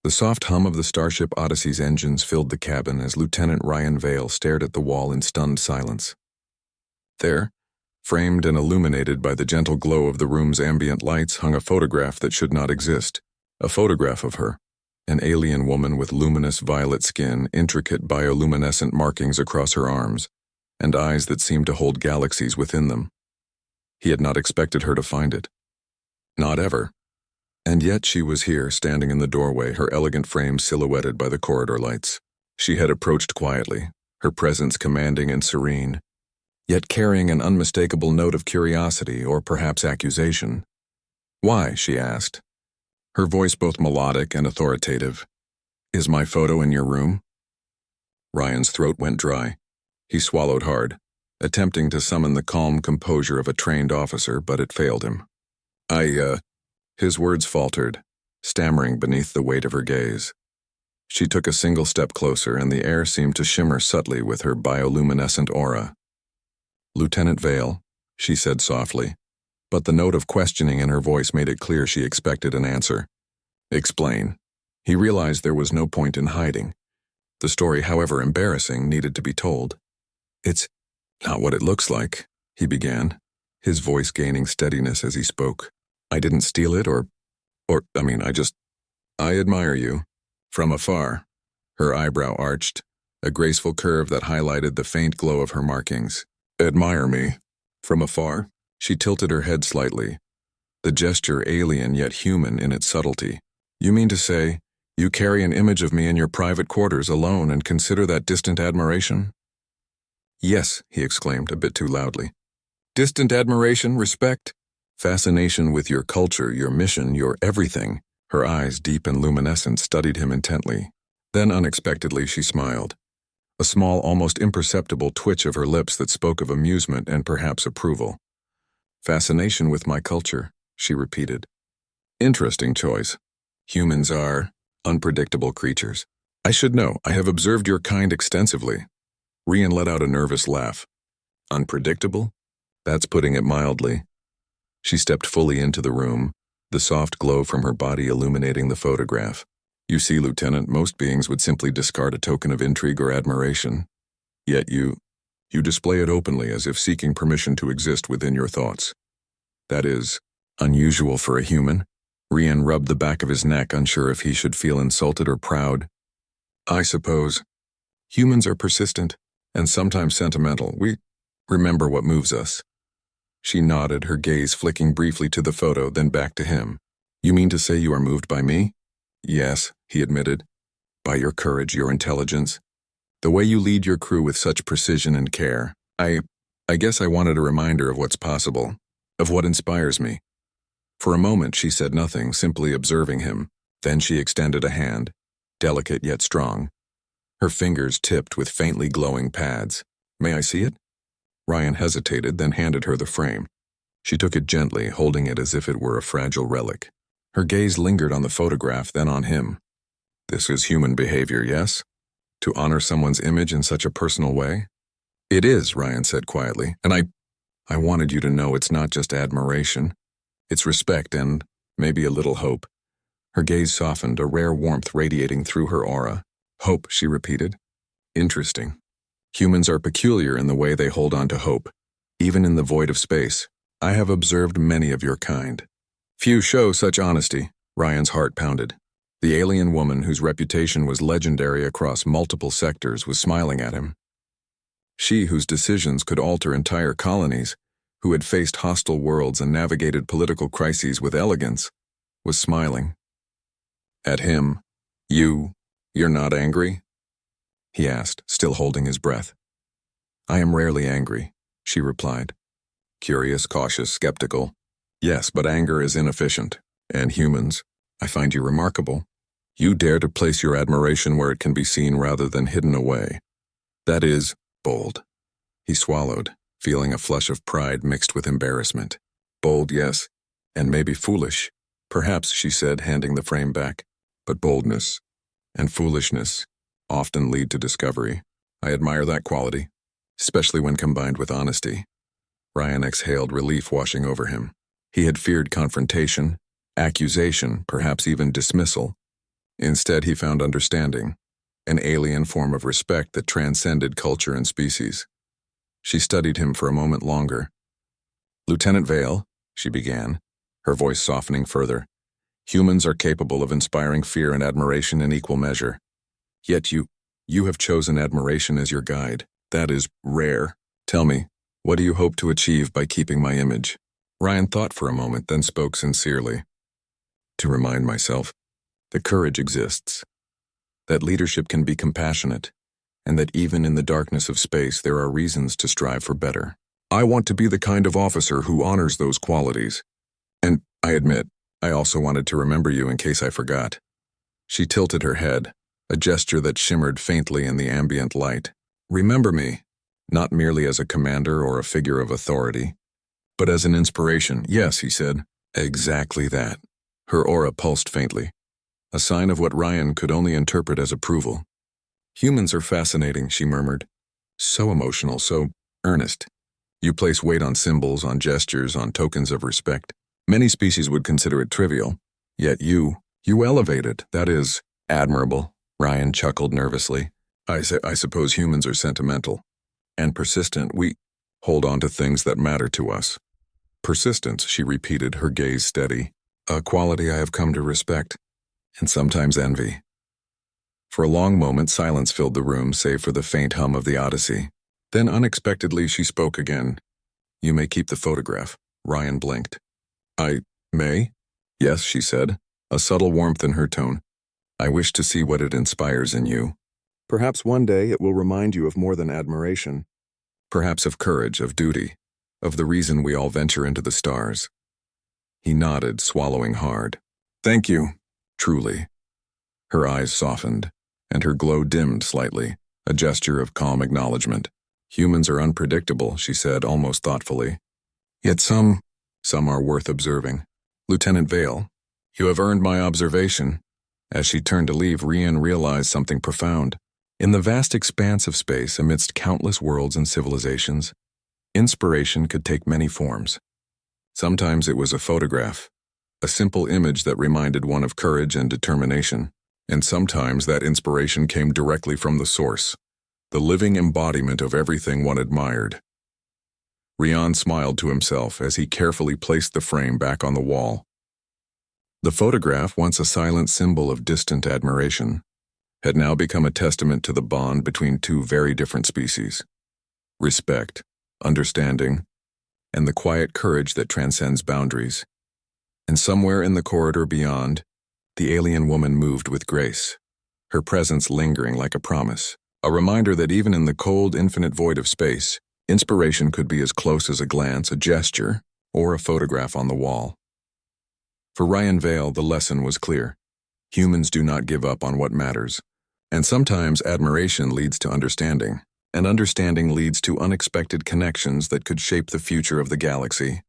The soft hum of the Starship Odyssey's engines filled the cabin as Lieutenant Ryan Vale stared at the wall in stunned silence. There, framed and illuminated by the gentle glow of the room's ambient lights, hung a photograph that should not exist. A photograph of her, an alien woman with luminous violet skin, intricate bioluminescent markings across her arms, and eyes that seemed to hold galaxies within them. He had not expected her to find it. Not ever. And yet she was here, standing in the doorway, her elegant frame silhouetted by the corridor lights. She had approached quietly, her presence commanding and serene, yet carrying an unmistakable note of curiosity or perhaps accusation. "Why?" she asked, her voice both melodic and authoritative. "Is my photo in your room?" Ryan's throat went dry. He swallowed hard, attempting to summon the calm composure of a trained officer, but it failed him. His words faltered, stammering beneath the weight of her gaze. She took a single step closer, and the air seemed to shimmer subtly with her bioluminescent aura. "Lieutenant Vale," she said softly, but the note of questioning in her voice made it clear she expected an answer. "Explain." He realized there was no point in hiding. The story, however embarrassing, needed to be told. "It's not what it looks like," he began, his voice gaining steadiness as he spoke. "I didn't steal it I admire you. From afar." Her eyebrow arched, a graceful curve that highlighted the faint glow of her markings. "Admire me? From afar?" She tilted her head slightly, the gesture alien yet human in its subtlety. "You mean to say, you carry an image of me in your private quarters alone and consider that distant admiration?" "Yes," he exclaimed a bit too loudly. "Distant admiration, respect, fascination with your culture, your mission, your everything." Her eyes, deep and luminescent, studied him intently. Then unexpectedly she smiled, a small, almost imperceptible twitch of her lips that spoke of amusement and perhaps approval. "Fascination with my culture," she repeated. "Interesting choice. Humans are unpredictable creatures. I should know, I have observed your kind extensively." Ryan let out a nervous laugh. "Unpredictable? That's putting it mildly." She stepped fully into the room, the soft glow from her body illuminating the photograph. "You see, Lieutenant, most beings would simply discard a token of intrigue or admiration. Yet you display it openly, as if seeking permission to exist within your thoughts. That is unusual for a human." Ryan rubbed the back of his neck, unsure if he should feel insulted or proud. "I suppose. Humans are persistent, and sometimes sentimental. We remember what moves us." She nodded, her gaze flicking briefly to the photo, then back to him. "You mean to say you are moved by me?" "Yes," he admitted. "By your courage, your intelligence, the way you lead your crew with such precision and care. I guess I wanted a reminder of what's possible, of what inspires me." For a moment she said nothing, simply observing him. Then she extended a hand, delicate yet strong, her fingers tipped with faintly glowing pads. "May I see it?" Ryan hesitated, then handed her the frame. She took it gently, holding it as if it were a fragile relic. Her gaze lingered on the photograph, then on him. "This is human behavior, yes? To honor someone's image in such a personal way?" "It is," Ryan said quietly, "and I wanted you to know it's not just admiration. It's respect and maybe a little hope." Her gaze softened, a rare warmth radiating through her aura. "Hope," she repeated. "Interesting. Humans are peculiar in the way they hold on to hope, even in the void of space. I have observed many of your kind. Few show such honesty." Ryan's heart pounded. The alien woman, whose reputation was legendary across multiple sectors, was smiling at him. She whose decisions could alter entire colonies, who had faced hostile worlds and navigated political crises with elegance, was smiling. At him. You're not angry?" he asked, still holding his breath. "I am rarely angry," she replied. Curious, cautious, skeptical. "Yes, but anger is inefficient. And humans, I find you remarkable. You dare to place your admiration where it can be seen rather than hidden away. That is bold." He swallowed, feeling a flush of pride mixed with embarrassment. "Bold, yes, and maybe foolish, perhaps," she said, handing the frame back. "But boldness and foolishness often lead to discovery. I admire that quality, especially when combined with honesty." Ryan exhaled, relief washing over him. He had feared confrontation, accusation, perhaps even dismissal. Instead, he found understanding, an alien form of respect that transcended culture and species. She studied him for a moment longer. "Lieutenant Vale," she began, her voice softening further, "humans are capable of inspiring fear and admiration in equal measure. Yet you have chosen admiration as your guide. That is rare. Tell me, what do you hope to achieve by keeping my image?" Ryan thought for a moment, then spoke sincerely. "To remind myself that courage exists, that leadership can be compassionate, and that even in the darkness of space there are reasons to strive for better. I want to be the kind of officer who honors those qualities. And, I admit, I also wanted to remember you in case I forgot." She tilted her head, a gesture that shimmered faintly in the ambient light. "Remember me, not merely as a commander or a figure of authority, but as an inspiration." "Yes," he said. "Exactly that." Her aura pulsed faintly, a sign of what Ryan could only interpret as approval. "Humans are fascinating," she murmured. "So emotional, so earnest. You place weight on symbols, on gestures, on tokens of respect. Many species would consider it trivial, yet you elevate it. That is admirable." Ryan chuckled nervously. I suppose humans are sentimental and persistent. We hold on to things that matter to us." "Persistence," she repeated, her gaze steady. "A quality I have come to respect, and sometimes envy." For a long moment, silence filled the room, save for the faint hum of the Odyssey. Then unexpectedly she spoke again. "You may keep the photograph." Ryan blinked. "I may?" "Yes," she said, a subtle warmth in her tone. "I wish to see what it inspires in you. Perhaps one day it will remind you of more than admiration. Perhaps of courage, of duty, of the reason we all venture into the stars." He nodded, swallowing hard. "Thank you, truly." Her eyes softened, and her glow dimmed slightly, a gesture of calm acknowledgement. "Humans are unpredictable," she said, almost thoughtfully. "Yet some are worth observing. Lieutenant Vale, you have earned my observation." As she turned to leave, Ryan realized something profound. In the vast expanse of space, amidst countless worlds and civilizations, inspiration could take many forms. Sometimes it was a photograph, a simple image that reminded one of courage and determination. And sometimes that inspiration came directly from the source, the living embodiment of everything one admired. Ryan smiled to himself as he carefully placed the frame back on the wall. The photograph, once a silent symbol of distant admiration, had now become a testament to the bond between two very different species. Respect, understanding, and the quiet courage that transcends boundaries. And somewhere in the corridor beyond, the alien woman moved with grace, her presence lingering like a promise, a reminder that even in the cold, infinite void of space, inspiration could be as close as a glance, a gesture, or a photograph on the wall. For Ryan Vale, the lesson was clear. Humans do not give up on what matters. And sometimes admiration leads to understanding, and understanding leads to unexpected connections that could shape the future of the galaxy.